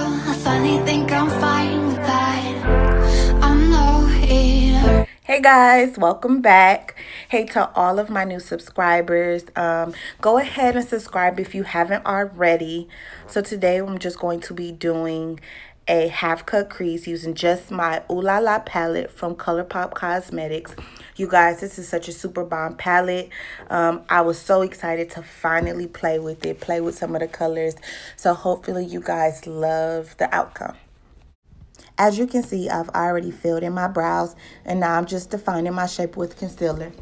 I finally think I'm fine with that. I know it. Hey guys, welcome back. Hey to all of my new subscribers. Go ahead and subscribe if you haven't already. So today I'm just going to be doing a half cut crease using just my LaLa palette from Colourpop Cosmetics. You guys, this is such a super bomb palette. I was so excited to finally play with it, play with some of the colors. So hopefully you guys love the outcome. As you can see, I've already filled in my brows, and now I'm just defining my shape with concealer.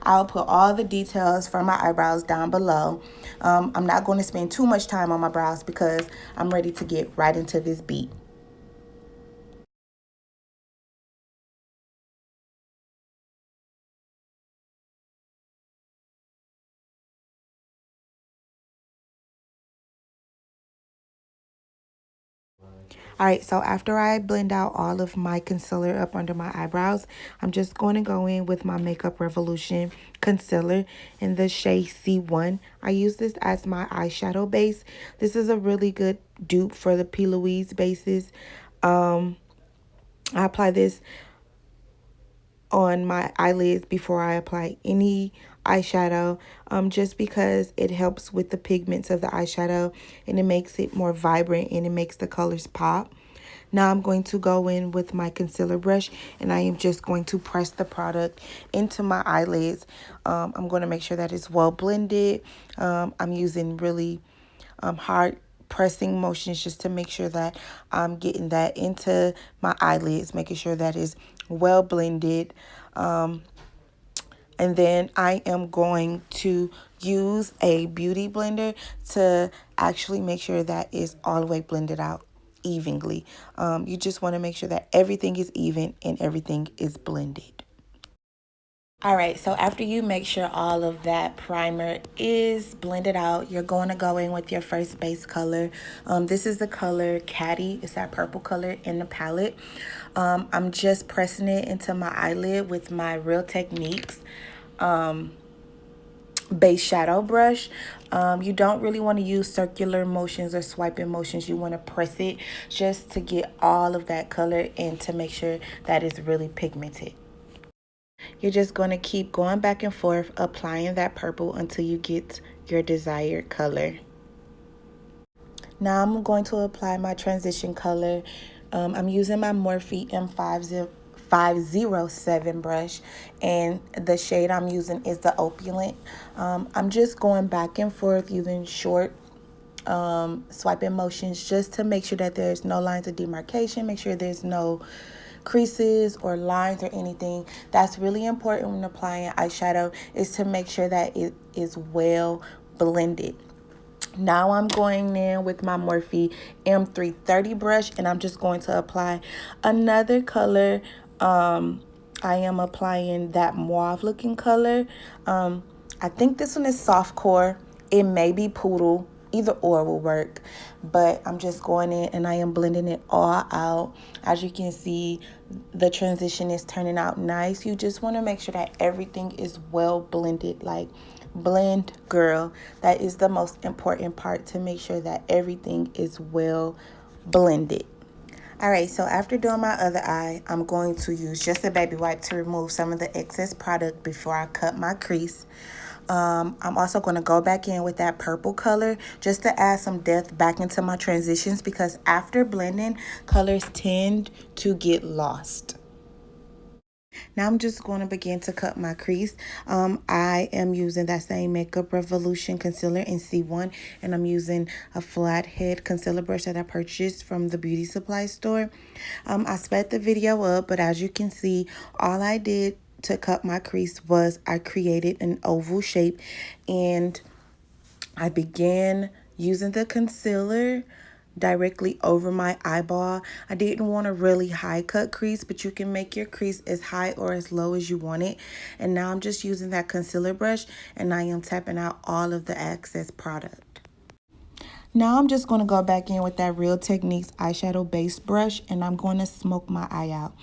I'll put all the details for my eyebrows down below. I'm not going to spend too much time on my brows because I'm ready to get right into this beat. Alright, so after I blend out all of my concealer up under my eyebrows, I'm just going to go in with my Makeup Revolution concealer in the shade C1. I use this as my eyeshadow base. This is a really good dupe for the P. Louise bases. I apply this on my eyelids before I apply any eyeshadow, just because it helps with the pigments of the eyeshadow and it makes it more vibrant and it makes the colors pop. Now I'm going to go in with my concealer brush and I am just going to press the product into my eyelids. I'm going to make sure that it's well blended. I'm using really hard pressing motions just to make sure that I'm getting that into my eyelids, making sure that is well blended. And then I am going to use a beauty blender to actually make sure that is all the way blended out evenly. You just want to make sure that everything is even and everything is blended. All right, so after you make sure all of that primer is blended out, you're going to go in with your first base color. This is the color Caddy. It's that purple color in the palette. I'm just pressing it into my eyelid with my Real Techniques base shadow brush. You don't really want to use circular motions or swiping motions. You want to press it just to get all of that color and to make sure that it's really pigmented. You're just going to keep going back and forth, applying that purple until you get your desired color. Now I'm going to apply my transition color. I'm using my Morphe M330 brush, and the shade I'm using is the Opulent. I'm just going back and forth using short swiping motions just to make sure that there's no lines of demarcation, make sure there's no creases or lines or anything. That's really important when applying eyeshadow, is to make sure that it is well blended. Now I'm going in with my Morphe M330 brush and I'm just going to apply another color. I am applying that mauve looking color. I think this one is soft core. It may be poodle. Either or will work, but I'm just going in and I am blending it all out. As you can see, the transition is turning out nice. You just want to make sure that everything is well blended. Like, blend, girl. That is the most important part, to make sure that everything is well blended. Alright, so after doing my other eye, I'm going to use just a baby wipe to remove some of the excess product before I cut my crease. I'm also going to go back in with that purple color just to add some depth back into my transitions, because after blending, colors tend to get lost. Now I'm just going to begin to cut my crease. I am using that same Makeup Revolution concealer in C1, and I'm using a flathead concealer brush that I purchased from the beauty supply store. I sped the video up, but as you can see, all I did to cut my crease was I created an oval shape, and I began using the concealer directly over my eyeball. I didn't want a really high cut crease, but you can make your crease as high or as low as you want it. And now I'm just using that concealer brush and I am tapping out all of the excess product. Now I'm just going to go back in with that Real Techniques eyeshadow base brush and I'm going to smoke my eye out.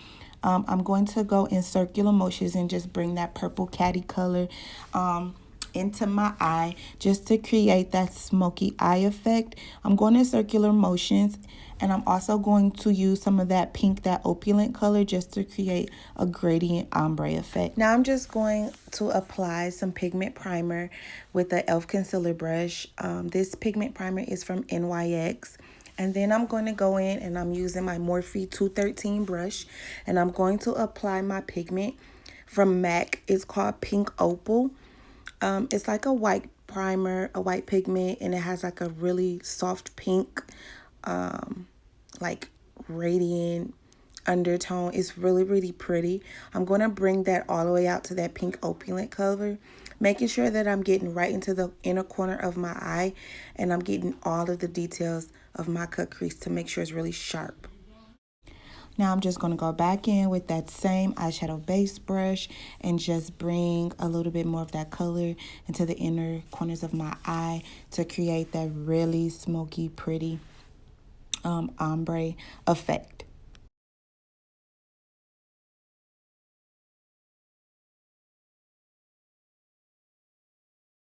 I'm going to go in circular motions and just bring that purple caddy color into my eye just to create that smoky eye effect. I'm going in circular motions, and I'm also going to use some of that pink, that opulent color, just to create a gradient ombre effect. Now I'm just going to apply some pigment primer with the e.l.f. concealer brush. This pigment primer is from NYX. And then I'm going to go in and I'm using my Morphe 213 brush, and I'm going to apply my pigment from MAC. It's called Pink Opal. It's like a white primer, a white pigment, and it has like a really soft pink, like radiant undertone. It's really, really pretty. I'm going to bring that all the way out to that pink opulent color, making sure that I'm getting right into the inner corner of my eye, and I'm getting all of the details of my cut crease to make sure it's really sharp. Now I'm just going to go back in with that same eyeshadow base brush and just bring a little bit more of that color into the inner corners of my eye to create that really smoky, pretty ombre effect.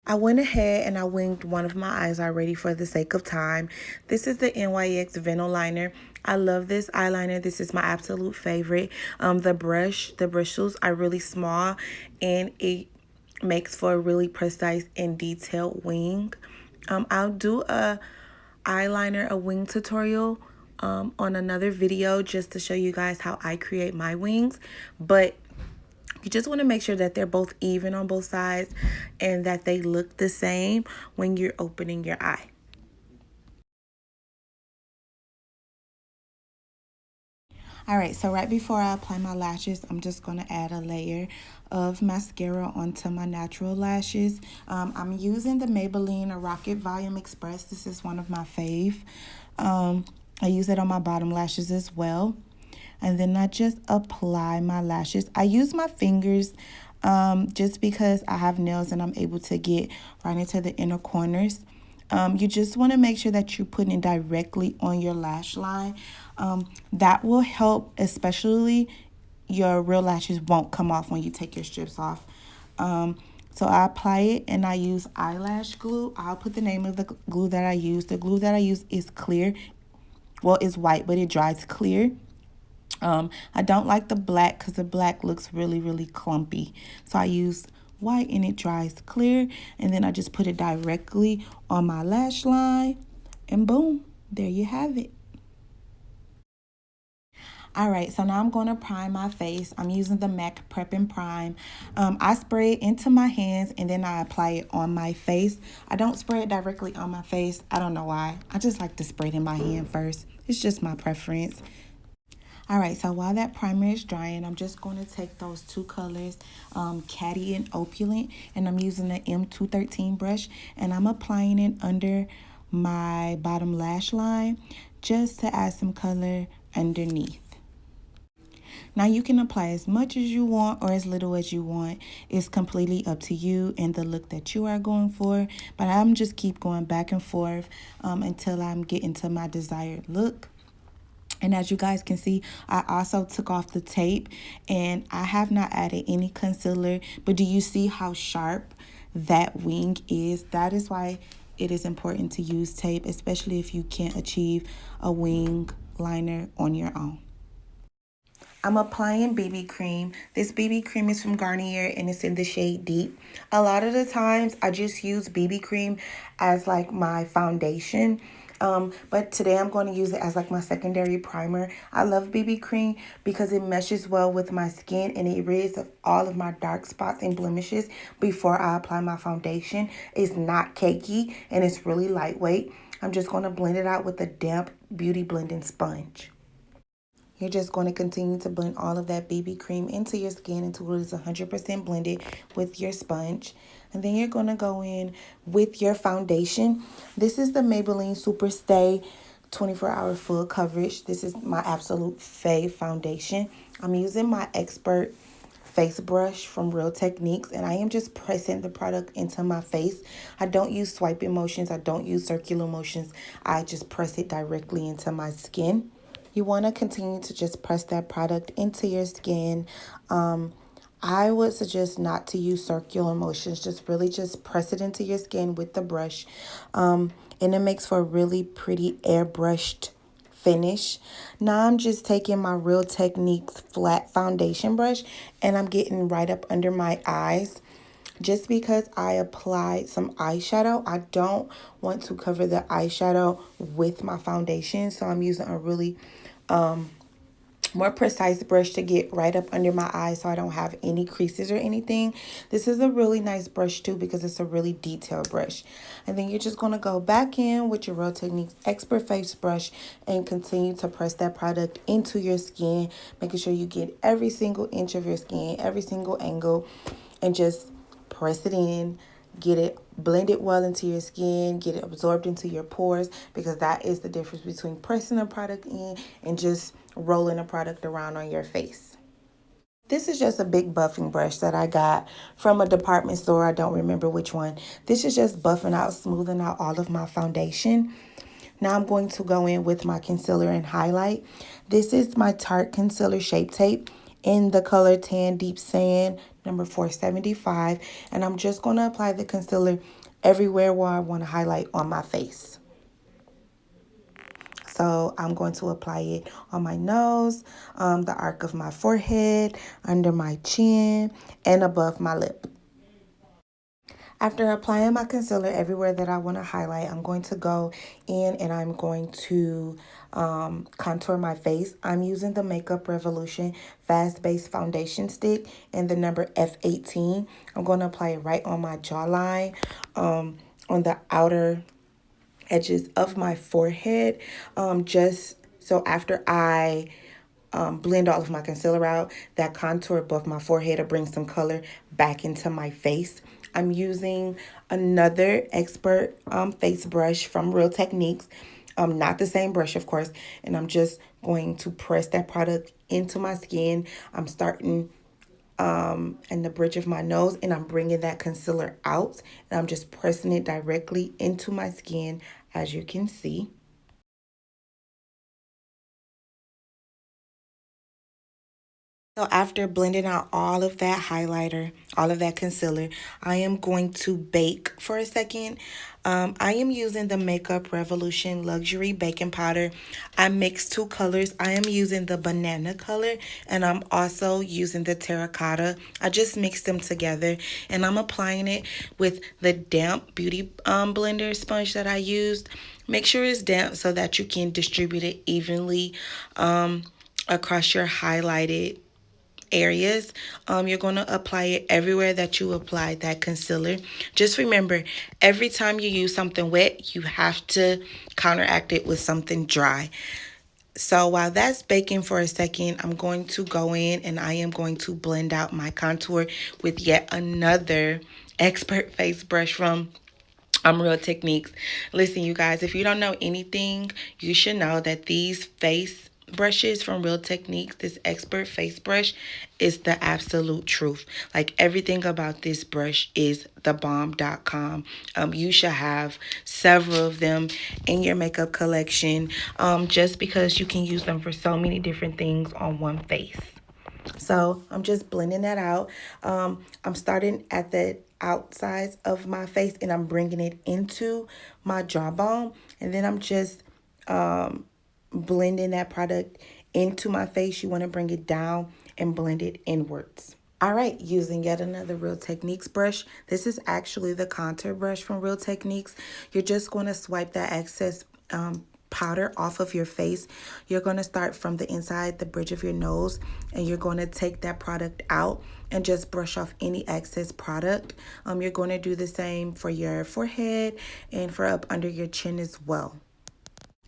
I went ahead and I winged one of my eyes already for the sake of time. This is the NYX Vinyl Liner. I love this eyeliner. This is my absolute favorite. The bristles are really small, and it makes for a really precise and detailed wing. I'll do a wing tutorial on another video just to show you guys how I create my wings, but you just want to make sure that they're both even on both sides and that they look the same when you're opening your eye. All right, so right before I apply my lashes, I'm just going to add a layer of mascara onto my natural lashes. I'm using the Maybelline Rocket Volume Express. This is one of my fave. I use it on my bottom lashes as well. And then I just apply my lashes. I use my fingers just because I have nails and I'm able to get right into the inner corners. You just want to make sure that you're putting it directly on your lash line. That will help, especially your real lashes won't come off when you take your strips off. So I apply it and I use eyelash glue. I'll put the name of the glue that I use. The glue that I use is clear. Well, it's white, but it dries clear. I don't like the black because the black looks really, really clumpy. So I use white and it dries clear. And then I just put it directly on my lash line. And boom, there you have it. All right, so now I'm going to prime my face. I'm using the MAC Prep and Prime. I spray it into my hands and then I apply it on my face. I don't spray it directly on my face. I don't know why. I just like to spray it in my hand first. It's just my preference. All right, so while that primer is drying, I'm just going to take those two colors, Caddy and Opulent, and I'm using the M213 brush, and I'm applying it under my bottom lash line just to add some color underneath. Now you can apply as much as you want or as little as you want. It's completely up to you and the look that you are going for, but I'm just keep going back and forth until I'm getting to my desired look. And as you guys can see, I also took off the tape and I have not added any concealer. But do you see how sharp that wing is? That is why it is important to use tape, especially if you can't achieve a wing liner on your own. I'm applying BB cream. This BB cream is from Garnier and it's in the shade Deep. A lot of the times I just use BB cream as like my foundation. But today I'm going to use it as like my secondary primer. I love BB cream because it meshes well with my skin and it rids of all of my dark spots and blemishes before I apply my foundation. It's not cakey and it's really lightweight. I'm just going to blend it out with a damp beauty blending sponge. You're just going to continue to blend all of that BB cream into your skin until it is 100% blended with your sponge. And then you're going to go in with your foundation. This is the Maybelline Superstay 24-hour full coverage. This is my absolute fave foundation. I'm using my Expert face brush from Real Techniques, and I am just pressing the product into my face. I don't use swiping motions. I don't use circular motions. I just press it directly into my skin. You want to continue to just press that product into your skin. I would suggest not to use circular motions. Just really just press it into your skin with the brush. And it makes for a really pretty airbrushed finish. Now I'm just taking my Real Techniques flat foundation brush and I'm getting right up under my eyes. Just because I applied some eyeshadow, I don't want to cover the eyeshadow with my foundation. So I'm using a really more precise brush to get right up under my eyes so I don't have any creases or anything. This is a really nice brush too because it's a really detailed brush. And then you're just going to go back in with your Real Techniques Expert Face brush and continue to press that product into your skin, making sure you get every single inch of your skin, every single angle, and just press it in. Get it blended well into your skin, get it absorbed into your pores, because that is the difference between pressing a product in and just rolling a product around on your face. This is just a big buffing brush that I got from a department store. I don't remember which one. This is just buffing out, smoothing out all of my foundation. Now I'm going to go in with my concealer and highlight. This is my Tarte Concealer Shape Tape in the color Tan Deep Sand, number 475. And I'm just going to apply the concealer everywhere where I want to highlight on my face. So I'm going to apply it on my nose, the arc of my forehead, under my chin, and above my lip. After applying my concealer everywhere that I want to highlight, I'm going to go in and I'm going to contour my face. I'm using the Makeup Revolution Fast Base Foundation Stick in the number F18. I'm going to apply it right on my jawline, on the outer edges of my forehead, just so after I blend all of my concealer out, that contour above my forehead will bring some color back into my face. I'm using another expert face brush from Real Techniques, not the same brush, of course, and I'm just going to press that product into my skin. I'm starting in the bridge of my nose, and I'm bringing that concealer out, and I'm just pressing it directly into my skin, as you can see. So after blending out all of that highlighter, all of that concealer, I am going to bake for a second. I am using the Makeup Revolution Luxury Baking Powder. I mixed two colors. I am using the banana color and I'm also using the Terra-cotta. I just mixed them together and I'm applying it with the damp beauty blender sponge that I used. Make sure it's damp so that you can distribute it evenly across your highlighted areas. You're going to apply it everywhere that you apply that concealer. Just remember, every time you use something wet, you have to counteract it with something dry. So while that's baking for a second, I'm going to go in and I am going to blend out my contour with yet another expert face brush from Real Techniques. Listen, you guys, if you don't know anything, you should know that these face brushes from Real Techniques, this expert face brush, is the absolute truth. Like, everything about this brush is thebomb.com. You should have several of them in your makeup collection, just because you can use them for so many different things on one face. So I'm just blending that out. I'm starting at the outsides of my face and I'm bringing it into my jawbone, and then I'm just blending that product into my face. You want to bring it down and blend it inwards. All right, using yet another Real Techniques brush. This is actually the contour brush from Real Techniques. You're just going to swipe that excess powder off of your face. You're going to start from the inside, the bridge of your nose, and you're going to take that product out and just brush off any excess product. You're going to do the same for your forehead and for up under your chin as well.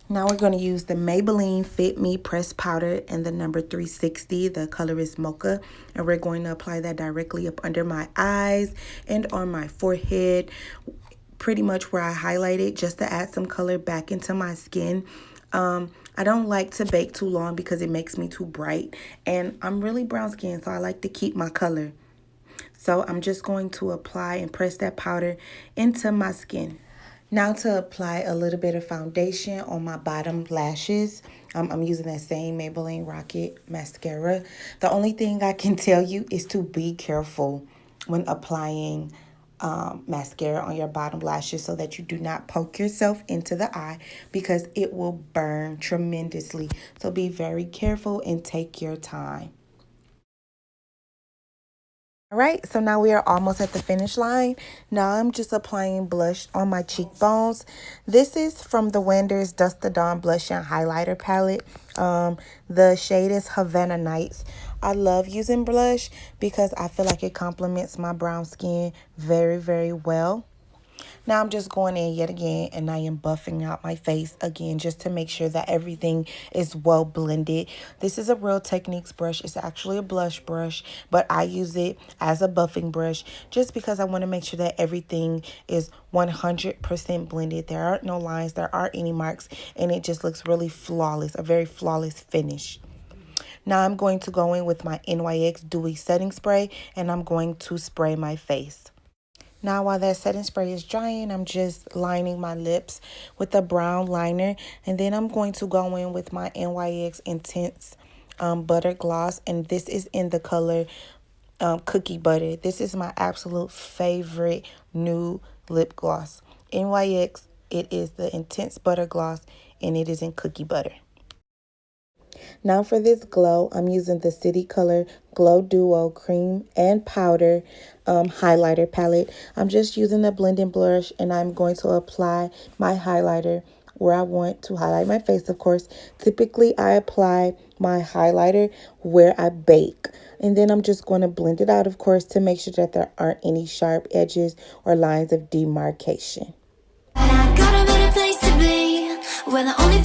Now we're going to use the Maybelline Fit Me Pressed Powder in the number 360. The color is Mocha. And we're going to apply that directly up under my eyes and on my forehead, pretty much where I highlighted, just to add some color back into my skin. I don't like to bake too long because it makes me too bright. And I'm really brown skin, so I like to keep my color. So I'm just going to apply and press that powder into my skin. Now to apply a little bit of foundation on my bottom lashes. I'm using that same Maybelline Rocket mascara. The only thing I can tell you is to be careful when applying mascara on your bottom lashes so that you do not poke yourself into the eye because it will burn tremendously. So be very careful and take your time. All right, so now we are almost at the finish line. Now I'm just applying blush on my cheekbones. This is from the Wender's Dust to Dawn Blush and Highlighter Palette. The shade is Havana Nights. I love using blush because I feel like it complements my brown skin very, very well. Now I'm just going in yet again and I am buffing out my face again just to make sure that everything is well blended. This is a Real Techniques brush. It's actually a blush brush, but I use it as a buffing brush just because I want to make sure that everything is 100% blended. There aren't no lines, there aren't any marks, and it just looks really flawless, a very flawless finish. Now I'm going to go in with my NYX Dewy Setting Spray and I'm going to spray my face. Now, while that setting spray is drying, I'm just lining my lips with a brown liner. And then I'm going to go in with my NYX Intense Butter Gloss. And this is in the color Cookie Butter. This is my absolute favorite new lip gloss. NYX, it is the Intense Butter Gloss, and it is in Cookie Butter. Now for this glow, I'm using the City Color Glow Duo Cream and Powder highlighter palette. I'm just using the blending brush and I'm going to apply my highlighter where I want to highlight my face, of course. Typically, I apply my highlighter where I bake. And then I'm just going to blend it out, of course, to make sure that there aren't any sharp edges or lines of demarcation. And I got a better place to be, where the only